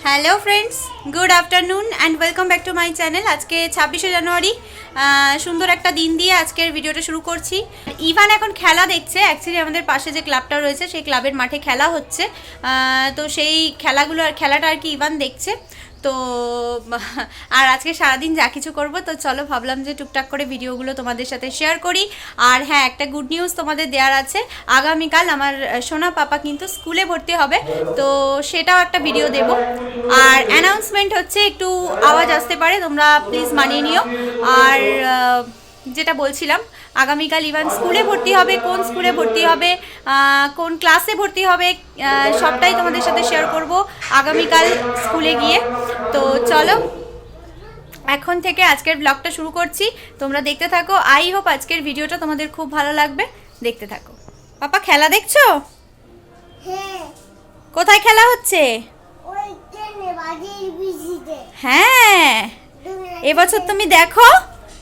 Hello friends, good afternoon and welcome back to my channel. আজকে 26শে জানুয়ারি, সুন্দর একটা দিন দিয়ে আজকের ভিডিওটা শুরু করছি। ইভান এখন খেলা দেখছে। অ্যাকচুয়ালি আমাদের পাশে যে ক্লাবটা রয়েছে সেই ক্লাবের মাঠে খেলা হচ্ছে, তো সেই খেলাটা আর কি ইভান দেখছে। তো আর আজকে সারাদিন যা কিছু করব, তো চলো ভাবলাম যে টুকটাক করে ভিডিওগুলো তোমাদের সাথে শেয়ার করি। আর হ্যাঁ, একটা গুড নিউজ তোমাদের দেওয়ার আছে। আগামীকাল আমার সোনা পাপা কিন্তু স্কুলে ভর্তি হবে, তো সেটাও একটা ভিডিও দেব। আর অ্যানাউন্সমেন্ট হচ্ছে, একটু আওয়াজ আসতে পারে, তোমরা প্লিজ মানিয়ে নিও। আর যেটা বলছিলাম, আগামীকাল ইভান স্কুলে ভর্তি হবে। কোন স্কুলে ভর্তি হবে, কোন ক্লাসে ভর্তি হবে, সবটাই তোমাদের সাথে শেয়ার করব আগামীকাল স্কুলে গিয়ে। তো চলো এখন থেকে আজকের ব্লগটা শুরু করছি, তোমরা দেখতে থাকো। আই হোপ আজকের ভিডিওটা তোমাদের খুব ভালো লাগবে, দেখতে থাকো। পাপা খেলা দেখছো? হ্যাঁ। কোথায় খেলা হচ্ছে? হ্যাঁ, এবছর তুমি দেখো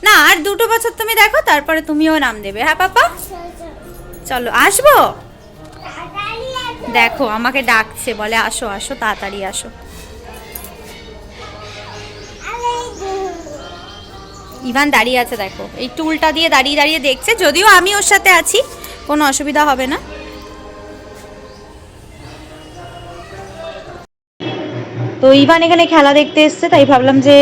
না, আর 2 বছর তুমি দেখো, তারপরে তুমিও নাম দেবে। হ্যাঁ পাপা, চলো আসবো। দেখো আমাকে ডাকছে, বলে আসো আসো, তাড়াতাড়ি আসো। ইভান দাঁড়িয়ে আছে, দেখো এই টুলটা দিয়ে দাঁড়িয়ে দাঁড়িয়ে দেখছে, যদিও আমি ওর সাথে আছি, কোনো অসুবিধা হবে না। তো ইভান এখানে খেলা দেখতে এসছে, তাই ভাবলাম যে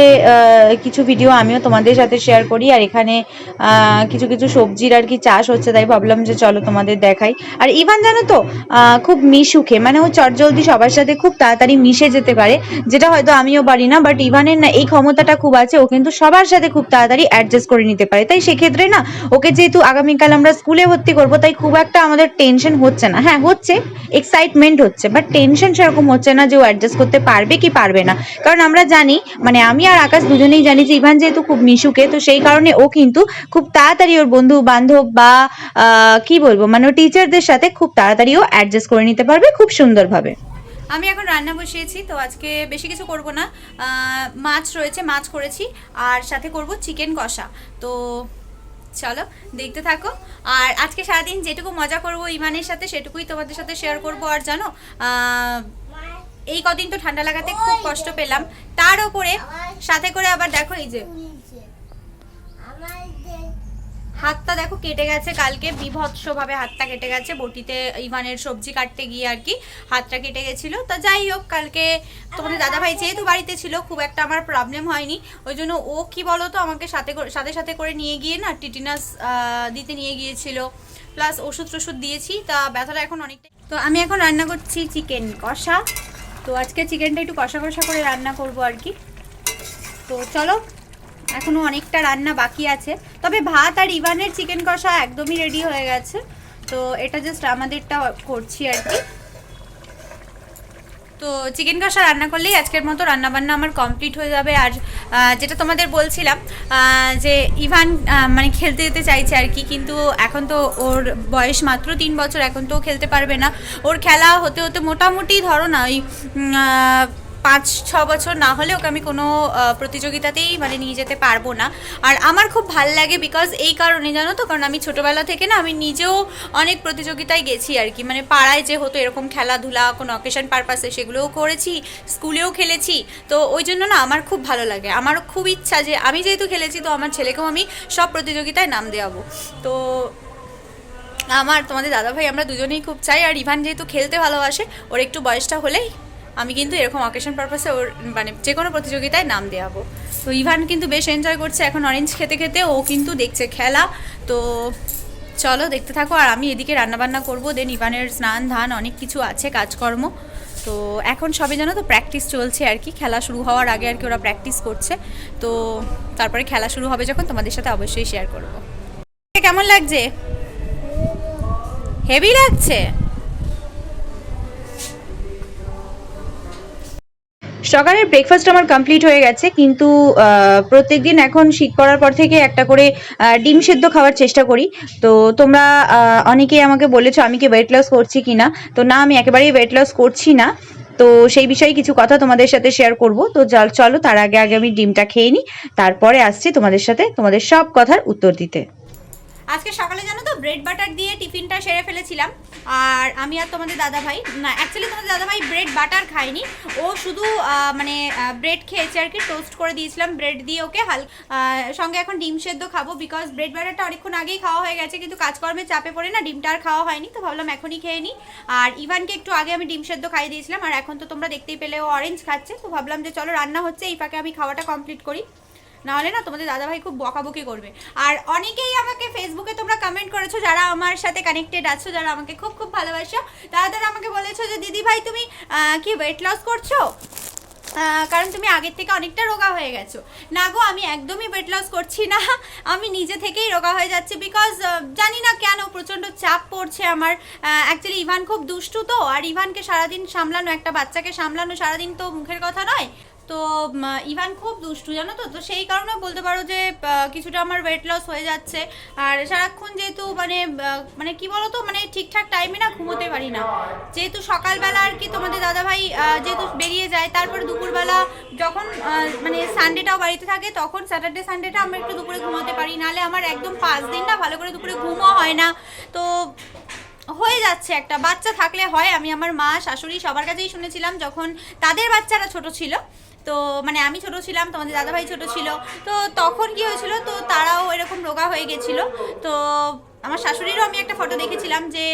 কিছু ভিডিও আমিও তোমাদের সাথে শেয়ার করি। আর এখানে কিছু কিছু সবজির আর কি চাষ হচ্ছে, তাই ভাবলাম যে চলো তোমাদের দেখাই। আর ইভান জানো তো খুব মিশুকে, মানে ও চটজলদি সবার সাথে খুব তাড়াতাড়ি মিশে যেতে পারে, যেটা হয়তো আমিও পারি না। বাট ইভানের না এই ক্ষমতাটা খুব আছে, ও কিন্তু সবার সাথে খুব তাড়াতাড়ি অ্যাডজাস্ট করে নিতে পারে। তাই সেক্ষেত্রে না, ওকে যেহেতু আগামীকাল আমরা স্কুলে ভর্তি করবো, তাই খুব একটা আমাদের টেনশন হচ্ছে না। হ্যাঁ হচ্ছে, এক্সাইটমেন্ট হচ্ছে, বাট টেনশন সেরকম হচ্ছে না যে ও অ্যাডজাস্ট করতে পারবে কি পারবে না। কারণ আমরা জানি, মানে আমি আর আকাশ দুজনেই জানি যে ইভান যেহেতু খুব মিশুকে, তো সেই কারণে ও কিন্তু খুব তাড়াতাড়ি ওর বন্ধু বান্ধব বা কি বলবো, মানে ও টিচারদের সাথে খুব তাড়াতাড়ি ও অ্যাডজাস্ট করে নিতে পারবে খুব সুন্দরভাবে। আমি এখন রান্না বসিয়েছি, তো আজকে বেশি কিছু করব না। মাছ রয়েছে, মাছ করেছি, আর সাথে করব চিকেন কষা। তো চলো দেখতে থাকো। আর আজকে সারাদিন যেটুকু মজা করব ইমানের সাথে, সেটুকুই তোমাদের সাথে শেয়ার করব। আর জানো, এই কদিন তো ঠান্ডা লাগাতে খুব কষ্ট পেলাম, তার উপরে সাথে করে আবার দেখো এই যে হাতটা দেখো কেটে গেছে, কালকে বিভৎসভাবে হাতটা কেটে গেছে বটিতে ইভানের সবজি কাটতে গিয়ে আর কি হাতটা কেটে গেছিলো। তা যাই হোক, কালকে তোমাদের দাদাভাই যেহেতু বাড়িতে ছিল, খুব একটা আমার প্রবলেম হয়নি। ওই জন্য ও কি বলো তো, আমাকে সাথে সাথে করে নিয়ে গিয়ে না টিটিনাস দিতে নিয়ে গিয়েছিল, প্লাস ওষুধ টষুধ দিয়েছি, তা ব্যথাটা এখন অনেকটাই। তো আমি এখন রান্না করছি চিকেন কষা। তো আজকে চিকেনটা একটু কষা কষা করে রান্না করব আর কি। তো চলো, এখনো অনেকটা রান্না বাকি আছে, তবে ভাত আর ইভানের চিকেন কষা একদমই রেডি হয়ে গেছে। তো এটা জাস্ট আমাদেরটা করছি আর কি। তো চিকেন কষা রান্না করলেই আজকের মতো রান্নাবান্না আমার কমপ্লিট হয়ে যাবে। আর যেটা তোমাদের বলছিলাম, যে ইভান মানে খেলতে যেতে চাইছে আর কি, কিন্তু এখন তো ওর বয়স মাত্র 3 বছর, এখন তো খেলতে পারবে না। ওর খেলা হতে হতে মোটামুটি ধরো না ওই 5-6 বছর না হলে ওকে আমি কোনো প্রতিযোগিতাতেই মানে নিয়ে যেতে পারবো না। আর আমার খুব ভাল লাগে, বিকজ এই কারণে জানো তো, কারণ আমি ছোটোবেলা থেকে না আমি নিজেও অনেক প্রতিযোগিতায় গেছি আর কি, মানে পাড়ায় যে হতো এরকম খেলাধুলা কোনো অকেশন পারপাসে, সেগুলোও করেছি, স্কুলেও খেলেছি। তো ওই জন্য না আমার খুব ভালো লাগে, আমার খুব ইচ্ছা যে আমি যেহেতু খেলেছি, তো আমার ছেলেকেও আমি সব প্রতিযোগিতায় নাম দেওয়াবো। তো আমার তোমাদের দাদাভাই আমরা দুজনেই খুব চাই। আর ইভান যেহেতু খেলতে ভালোবাসে, ওর একটু বয়সটা হলেই আমি কিন্তু এরকম অকেশন পারপাসে ওর মানে যে কোনো প্রতিযোগিতায় নাম দেওয়াবো। তো ইভান কিন্তু বেশ এনজয় করছে এখন অরেঞ্জ খেতে খেতে, ও কিন্তু দেখছে খেলা। তো চলো দেখতে থাকো। আর আমি এদিকে রান্নাবান্না করবো, দেন ইভানের স্নান ধান অনেক কিছু আছে কাজকর্ম। তো এখন সবে জানো তো প্র্যাকটিস চলছে আর কি, খেলা শুরু হওয়ার আগে আর কি ওরা প্র্যাকটিস করছে। তো তারপরে খেলা শুরু হবে যখন, তোমাদের সাথে অবশ্যই শেয়ার করবো। কেমন লাগছে? হেভি লাগছে। সকালের ব্রেকফাস্ট আমার কমপ্লিট হয়ে গেছে, কিন্তু প্রত্যেকদিন এখন শীত পড়ার পর থেকে একটা করে ডিম সেদ্ধ খাওয়ার চেষ্টা করি। তো তোমরা অনেকেই আমাকে বলেছো আমি কি ওয়েট লস করছি কিনা, তো না, আমি একেবারেই ওয়েট লস করছি না। তো সেই বিষয়ে কিছু কথা তোমাদের সাথে শেয়ার করব। তো চলো তার আগে আমি ডিমটা খেয়ে নিই, তারপরে আসছি তোমাদের সাথে তোমাদের সব কথার উত্তর দিতে। আজকে সকালে জানো তো ব্রেড বাটার দিয়ে টিফিনটা সেরে ফেলেছিলাম। আর আমি আর তোমাদের দাদাভাই, না অ্যাকচুয়ালি তোমাদের দাদাভাই ব্রেড বাটার খায়নি, ও শুধু মানে ব্রেড খেয়েছে আর কি। টোস্ট করে দিয়েছিলাম ব্রেড দিয়ে ওকে, সঙ্গে এখন ডিম সেদ্ধ খাবো, বিকজ ব্রেড বাটারটা অনেকক্ষণ আগেই খাওয়া হয়ে গেছে, কিন্তু কাজকর্মের চাপে পড়ে না ডিমটা আর খাওয়া হয়নি, তো ভাবলাম এখনই খেয়ে নিই। আর ইভানকে একটু আগে আমি ডিম সেদ্ধ খাইয়ে দিয়েছিলাম, আর এখন তো তোমরা দেখতেই পেলে ও অরেঞ্জ খাচ্ছে, তো ভাবলাম যে চলো রান্না হচ্ছে এই ফাঁকে আমি খাওয়াটা কমপ্লিট করি, নাহলে না তোমাদের দাদাভাই খুব বকাবকি করবে। আর অনেকেই আমাকে ফেসবুকে তোমরা কমেন্ট করেছো, যারা আমার সাথে কানেক্টেড আছো, যারা আমাকে খুব খুব ভালোবাসো, তারা আমাকে বলেছো যে দিদি ভাই তুমি কি ওয়েট লস করছো, কারণ তুমি আগের থেকে অনেকটা রোগা হয়ে গেছো। না গো, আমি একদমই ওয়েট লস করছি না, আমি নিজে থেকেই রোগা হয়ে যাচ্ছি, বিকজ জানি না কেন প্রচণ্ড চাপ পড়ছে আমার। অ্যাকচুয়ালি ইভান খুব দুষ্টু তো, আর ইভানকে সারাদিন সামলানো, একটা বাচ্চাকে সামলানো সারাদিন তো মুখের কথা নয়, তো ইভান খুব দুষ্টু জানো তো, তো সেই কারণে বলতে পারো যে কিছুটা আমার ওয়েট লস হয়ে যাচ্ছে। আর সারাক্ষণ যেহেতু মানে কি বলো তো, মানে ঠিকঠাক টাইমে না ঘুমোতে পারি না, যেহেতু সকালবেলা আর কি তোমাদের দাদাভাই যেহেতু বেরিয়ে যায়, তারপরে দুপুরবেলা যখন মানে সানডেটাও বাড়িতে থাকে, তখন স্যাটারডে সানডেটা আমরা একটু দুপুরে ঘুমোতে পারি, নাহলে আমার একদম 5 দিন না ভালো করে দুপুরে ঘুমও হয় না। তো হয়ে যাচ্ছে, একটা বাচ্চা থাকলে হয়, আমি আমার মা শাশুড়ি সবার কাছেই শুনেছিলাম যখন তাদের বাচ্চারা ছোট ছিল, তো মানে আমি ছোট ছিলাম, তোমাদের দাদাভাই ছোট ছিল, তো তখন কি হয়েছিল, তো তারাও এরকম রোগা হয়ে গেছিলো। তো আমার শাশুড়িরও আমি একটা ফটো দেখেছিলাম যে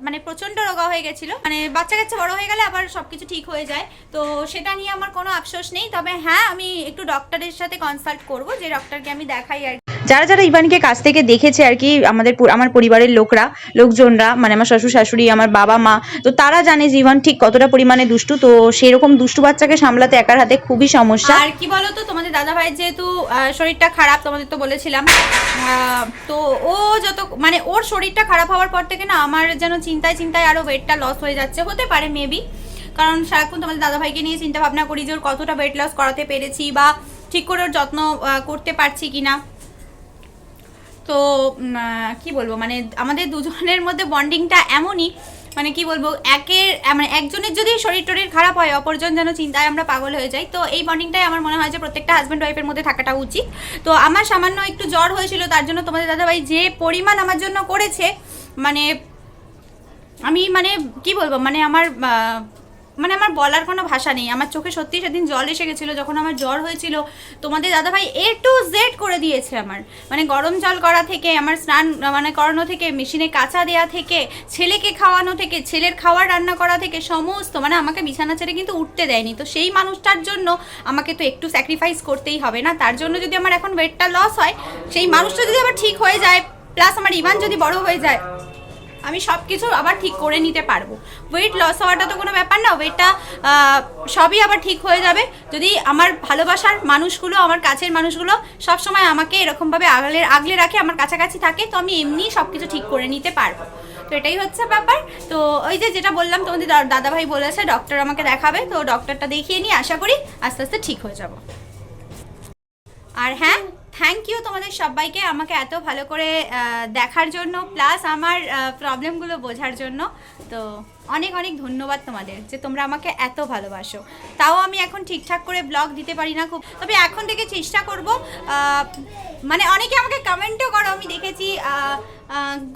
মানে প্রচণ্ড রোগা হয়ে গেছিলো, মানে বাচ্চা কাচ্চা বড় হয়ে গেলে আবার সব কিছু ঠিক হয়ে যায়, তো সেটা নিয়ে আমার কোনো আফসোস নেই। তবে হ্যাঁ, আমি একটু ডক্টরের সাথে কনসাল্ট করব, যে ডক্টরকে আমি দেখাই আর যারা যারা ইভানকে কাছ থেকে দেখেছে আর কি, আমার পরিবারের লোকজনরা, মানে আমার শ্বশুর শাশুড়ি, আমার বাবা মা, তো তারা জানে যে ইভান ঠিক কতটা পরিমাণে দুষ্টু। তো সেরকম দুষ্টু বাচ্চাকে সামলাতে একার হাতে খুবই সমস্যা। আর কি বলো তো, তোমাদের দাদাভাই যেহেতু শরীরটা খারাপ, তোমাদের তো বলেছিলাম, তো ও যত মানে ওর শরীরটা খারাপ হওয়ার পর থেকে না আমার যেন চিন্তায় আরো ওয়েটটা লস হয়ে যাচ্ছে, হতে পারে মেবি, কারণ সারাক্ষণ তোমাদের দাদাভাইকে নিয়ে চিন্তা ভাবনা করি যে ওর কতটা ওয়েট লস করাতে পেরেছি, বা ঠিক করে ওর যত্ন করতে পারছি কিনা। তো কি বলবো, মানে আমাদের দুজনের মধ্যে বন্ডিংটা এমনই, মানে কি বলবো, মানে একজনের যদি শরীর টরীর খারাপ হয়, অপরজন যেন চিন্তায় আমরা পাগল হয়ে যাই। তো এই বন্ডিংটাই আমার মনে হয় যে প্রত্যেকটা হাজব্যান্ড ওয়াইফের মধ্যে থাকাটা উচিত। তো আমার সামান্য একটু জ্বর হয়েছিল, তার জন্য তোমাদের দাদাভাই যে পরিমাণ আমার জন্য করেছে, মানে আমি মানে কি বলবো, মানে আমার বলার কোনো ভাষা নেই। আমার চোখে সত্যি সেদিন জল এসে গেছিলো যখন আমার জ্বর হয়েছিল। তোমাদের দাদাভাই A to Z করে দিয়েছে আমার, মানে গরম জল করা থেকে, আমার স্নান মানে করানো থেকে, মেশিনে কাঁচা দেওয়া থেকে, ছেলেকে খাওয়ানো থেকে, ছেলের খাওয়ার রান্না করা থেকে, সমস্ত, মানে আমাকে বিছানা ছেড়ে কিন্তু উঠতে দেয়নি। তো সেই মানুষটার জন্য আমাকে তো একটু স্যাক্রিফাইস করতেই হবে না? তার জন্য যদি আমার এখন ওয়েটটা লস হয়, সেই মানুষটা যদি আবার ঠিক হয়ে যায়, প্লাস আমার ইভান যদি বড় হয়ে যায়, আমি সব কিছু আবার ঠিক করে নিতে পারবো। ওয়েট লস হওয়াটা তো কোনো ব্যাপার না, ওয়েটটা সবই আবার ঠিক হয়ে যাবে যদি আমার ভালোবাসার মানুষগুলো, আমার কাছের মানুষগুলো সবসময় আমাকে এরকমভাবে আগলে রাখে, আমার কাছাকাছি থাকে, তো আমি এমনি সব কিছু ঠিক করে নিতে পারবো। তো এটাই হচ্ছে ব্যাপার। তো ওই যেটা বললাম, তোমাদের দাদাভাই বলেছে ডক্টর আমাকে দেখাবে, তো ডক্টরটা দেখিয়ে নিয়ে আশা করি আস্তে আস্তে ঠিক হয়ে যাব। আর হ্যাঁ, থ্যাংক ইউ তোমাদের সবাইকে আমাকে এত ভালো করে দেখার জন্য, প্লাস আমার প্রবলেমগুলো বোঝার জন্য। তো অনেক অনেক ধন্যবাদ তোমাদের যে তোমরা আমাকে এত ভালোবাসো। তাও আমি এখন ঠিকঠাক করে ব্লগ দিতে পারি না খুব, তবে এখন থেকে চেষ্টা করব। মানে অনেকে আমাকে কমেন্টও করো, আমি দেখেছি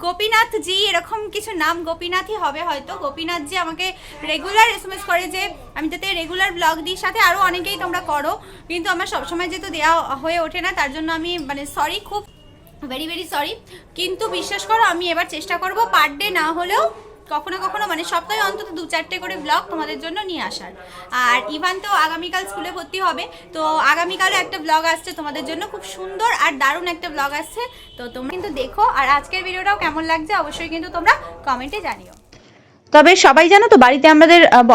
গোপীনাথ জি, এরকম কিছু নাম গোপীনাথই হবে হয়তো। গোপীনাথ জি আমাকে রেগুলার SMS করে যে আমি যাতে রেগুলার ব্লগ দিই, সাথে আরও অনেকেই তোমরা করো, কিন্তু আমার সবসময় যেহেতু দেওয়া হয়ে ওঠে না, তার জন্য আমি মানে সরি, খুব ভেরি ভেরি সরি। কিন্তু বিশ্বাস করো, আমি এবার চেষ্টা করব পার ডে না হলেও কখনো কখনো, মানে সপ্তাহে অন্তত 2-4টে করে ব্লগ তোমাদের জন্য নিয়ে আসার। আর ইভান তো আগামীকাল স্কুলে ভর্তি হবে, তো আগামীকালে একটা ব্লগ আসছে তোমাদের জন্য, খুব সুন্দর আর দারুণ একটা ব্লগ আসছে, তো তোমরা কিন্তু দেখো। আর আজকের ভিডিওটাও কেমন লাগছে অবশ্যই কিন্তু তোমরা কমেন্টে জানিও। তবে সবাই জানো তো, বাড়িতে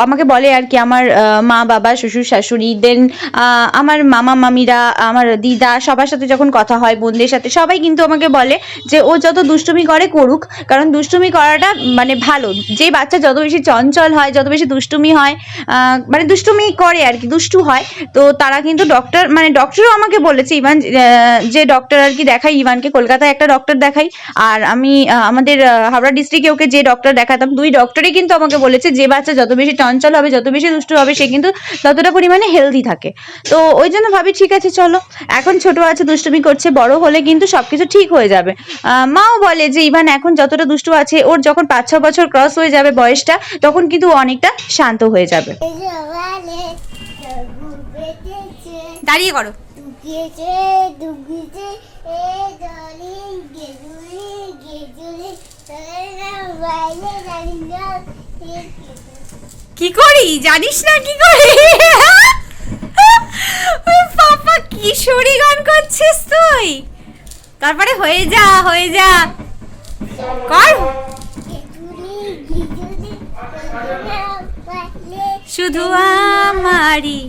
আমাকে বলে আর কি, আমার মা বাবা, শ্বশুর শাশুড়ি, দেন আমার মামা মামিরা, আমার দিদা, সবার সাথে যখন কথা হয়, বোনদের সাথে, সবাই কিন্তু আমাকে বলে যে ও যত দুষ্টুমি করে করুক, কারণ দুষ্টুমি করাটা মানে ভালো। যে বাচ্চা যত বেশি চঞ্চল হয়, যত বেশি দুষ্টুমি হয়, মানে দুষ্টুমি করে আর কি, দুষ্টু হয়, তো তারা কিন্তু ডক্টরও আমাকে বলেছে ইভান, যে ডক্টর আর কি দেখাই ইভানকে, কলকাতায় একটা ডক্টর দেখাই, আর আমি আমাদের হাওড়া ডিস্ট্রিক্টে ওকে যে ডক্টর দেখাতাম, 2 ডক্টরই করে কিন্তু আমাকে বলেছে যে বাচ্চা যত বেশি চঞ্চল হবে, যত বেশি দুষ্টু হবে, সে কিন্তু ততটা পরিমাণে হেলদি থাকে। তো ওই জন্য ভাবি ঠিক আছে চলো, এখন ছোট আছে, দুষ্টুমি করছে, বড় হলে কিন্তু সবকিছু ঠিক হয়ে যাবে। মাও বলে যে ইভান এখন যতটা দুষ্টু আছে, ওর যখন 5-6 বছর ক্রস হয়ে যাবে বয়সটা, তখন কিন্তু ও অনেকটা শান্ত হয়ে যাবে। সকালে তবু বেঁচেছে দাঁড়িয়ে করো। দুগেছে দুগেছে এ দলি গেজুলি গেজুলি তোরা বাইরে জানিনা কি করি জানিস না কি করি? পাপা কিশোরী গান করছিস তুই? তারপরে হয়ে যা কর। গেজুলি গেজুলি তোরা বাইরে শুধু আমারই।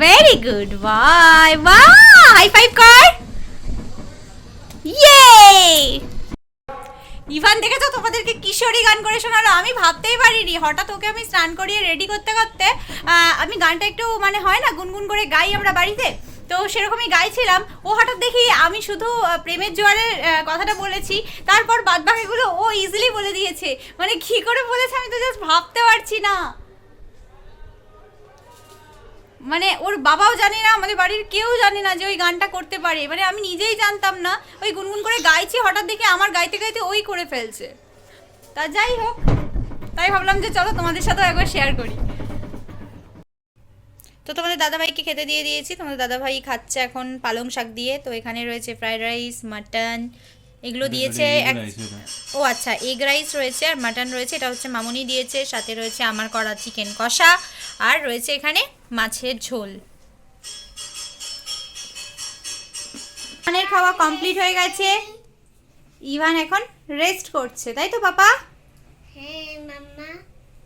Very good, bye bye, high five কর। ইয়ে! ইভান দেখেছো তোমাদেরকে কিশোরী গান করে শোনালো, আমি ভাবতেই পারিনি। হঠাৎ ওকে আমি স্নান করিয়ে রেডি করতে করতে আমি গানটা একটু মানে হয় না গুনগুন করে গাই আমরা বাড়িতে, তো সেরকমই গাইছিলাম। ও হঠাৎ দেখি আমি শুধু প্রেমের জোয়ারের কথাটা বলেছি, তারপর বাদবাকিগুলো ও ইজিলি বলে দিয়েছে। মানে কি করে বলেছে আমি তো জাস্ট ভাবতে পারছি না। মানে ওর বাবাও জানে না, আমাদের বাড়ির কেউ জানে না যে ওই গানটা করতে পারে। মানে আমি নিজেই জানতাম না, ওই গুনগুন করে গাইছি, হঠাৎ দেখে আমার গাইতে গাইতে ওই করে ফেলছে। তা যাই হোক, তাই ভাবলাম যে চলো তোমাদের সাথেও একবার শেয়ার করি। তো তোমাদের দাদাভাইকে খেতে দিয়ে দিয়েছি। তোমাদের দাদাভাই খাচ্ছে এখন পালং শাক দিয়ে। তো এখানে রয়েছে ফ্রাইড রাইস, মাটন, এগুলো দিয়েছে। ও আচ্ছা, এগ রাইস রয়েছে আর মাটন রয়েছে, এটা হচ্ছে মামুনি দিয়েছে। সাথে রয়েছে আমার করা চিকেন কষা, আর রয়েছে এখানে মাছের ঝোল। ইভানের খাওয়া কমপ্লিট হয়ে গেছে। ইভান এখন রেস্ট করছে, তাই তো পাপা? হ্যাঁ মাম্মা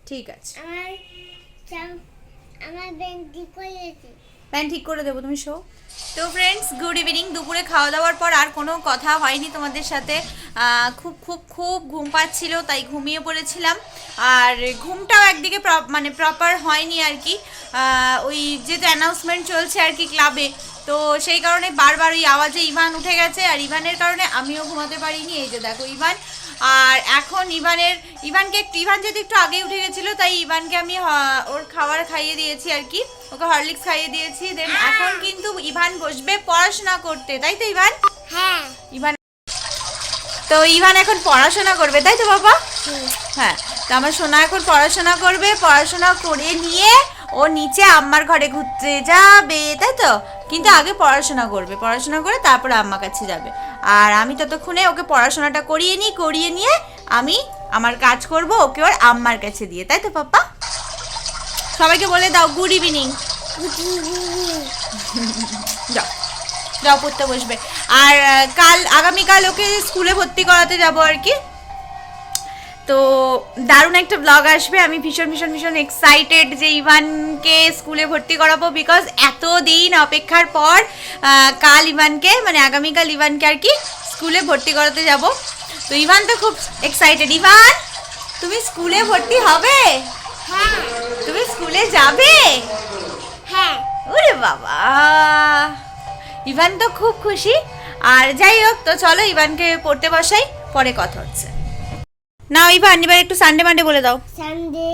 ঠিক আছে, আমার ব্যাংক ঠিক করেছে। প্যান ঠিক করে দেবো, তুমি শো। তো ফ্রেন্ডস, গুড ইভিনিং। দুপুরে খাওয়া দাওয়ার পর আর কোনো কথা হয়নি তোমাদের সাথে। খুব খুব খুব ঘুম পাচ্ছিল, তাই ঘুমিয়ে পড়েছিলাম। আর ঘুমটাও একদিকে মানে প্রপার হয়নি আর কি। ওই যেহেতু অ্যানাউন্সমেন্ট চলছে আর কি ক্লাবে, তো সেই কারণে বারবার ওই আওয়াজে ইভান উঠে গেছে, আর ইভানের কারণে আমিও ঘুমাতে পারিনি। এই যে দেখো ইভান। আর এখন ইভান যেহেতু একটু আগে উঠে গেছিলো, তাই ইভানকে আমি ওর খাবার খাইয়ে দিয়েছি আর কি, ওকে হরলিক্স খাইয়ে দিয়েছি। দেন এখন কিন্তু ইভান বসবে পড়াশোনা করতে, তাই তো ইভান? হ্যাঁ ইভান এখন পড়াশোনা করবে, তাই তো বাবা? হ্যাঁ, তো আমার সোনা এখন পড়াশোনা করবে। পড়াশোনা করে নিয়ে ও নিচে আম্মার ঘরে ঘুরতে যাবে, তাই তো? কিন্তু আগে পড়াশোনা করবে, পড়াশোনা করে তারপরে আম্মার কাছে যাবে। আর আমি ততক্ষণে ওকে পড়াশোনাটা করিয়ে নিয়ে আমি আমার কাজ করব ওকে ওর আম্মার কাছে দিয়ে, তাই তো পাপা? সবাইকে বলে দাও গুড ইভিনিং। যাও পড়তে বসবে। আর আগামীকাল ওকে স্কুলে ভর্তি করাতে যাব আর কি। তো দারুণ একটা ব্লগ আসবে। আমি ভীষণ ভীষণ ভীষণ এক্সাইটেড যে ইভানকে স্কুলে ভর্তি করাবো, বিকজ এতদিন অপেক্ষার পর কাল ইভানকে মানে আগামীকাল ইভানকে আর কি স্কুলে ভর্তি করাতে যাব। তো ইভান তো খুব এক্সাইটেড। ইভান, তুমি স্কুলে ভর্তি হবে? হ্যাঁ তুমি স্কুলে যাবে? হ্যাঁ ওরে বাবা, ইভান তো খুব খুশি। আর যাই হোক, তো চলো ইভানকে পড়তে বসাই, পরে কথা হচ্ছে। না ইভান, এবার একটু সানডে মানডে বলে দাও। Sunday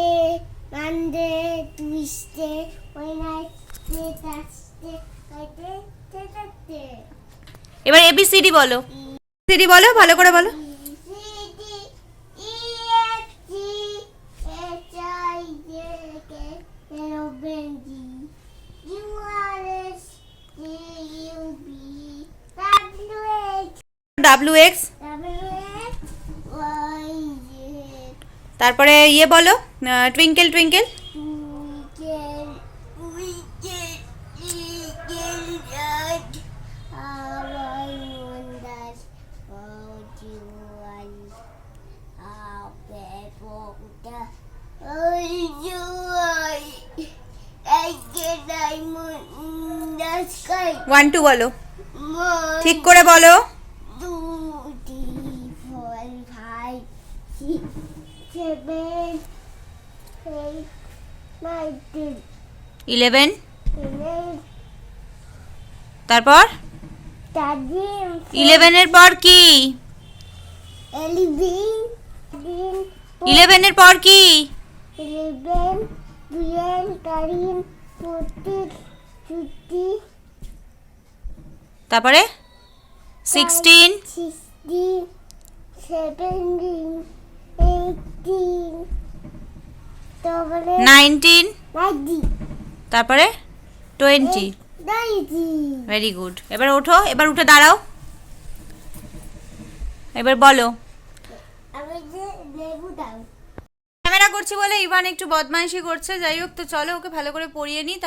Monday Tuesday Wednesday Thursday Friday Saturday. এবার এবিসিডি বলো। সিডি বলো, ভালো করে বলো। WX, তারপরে ইয়ে বলো, টুইঙ্কেল টুইঙ্কেল। ওয়ান টু বলো, ঠিক করে বলো। 2 3 4 5 6 7 8 9 10 11, 11 তারপর 11 এর পর কি? 11 11 পর কি? 11, 12, 13, 14, 15, তারপরে 16, 16, 17, 18, তারপরে 19, 19, তারপরে 20। 20, ভেরি গুড। এবার ওঠো, এবার উঠে দাঁড়াও, এবার বলো। আমি যে লেবু দাও। ক্যামেরা করছি বলে ইভান একটু বদমাইশি করছে, যাই হোক, তো চলো ওকে ভালো করে পড়িয়ে নিই।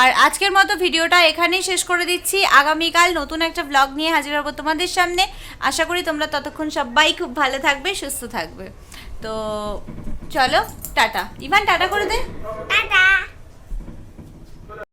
আর আজকের মতো ভিডিওটা এখানেই শেষ করে দিচ্ছি। আগামীকাল নতুন একটা ব্লগ নিয়ে হাজির হবো তোমাদের সামনে। আশা করি তোমরা ততক্ষণ সবাই খুব ভালো থাকবে, সুস্থ থাকবে। তো চলো, টাটা। ইভান টাটা করে দে। টাটা।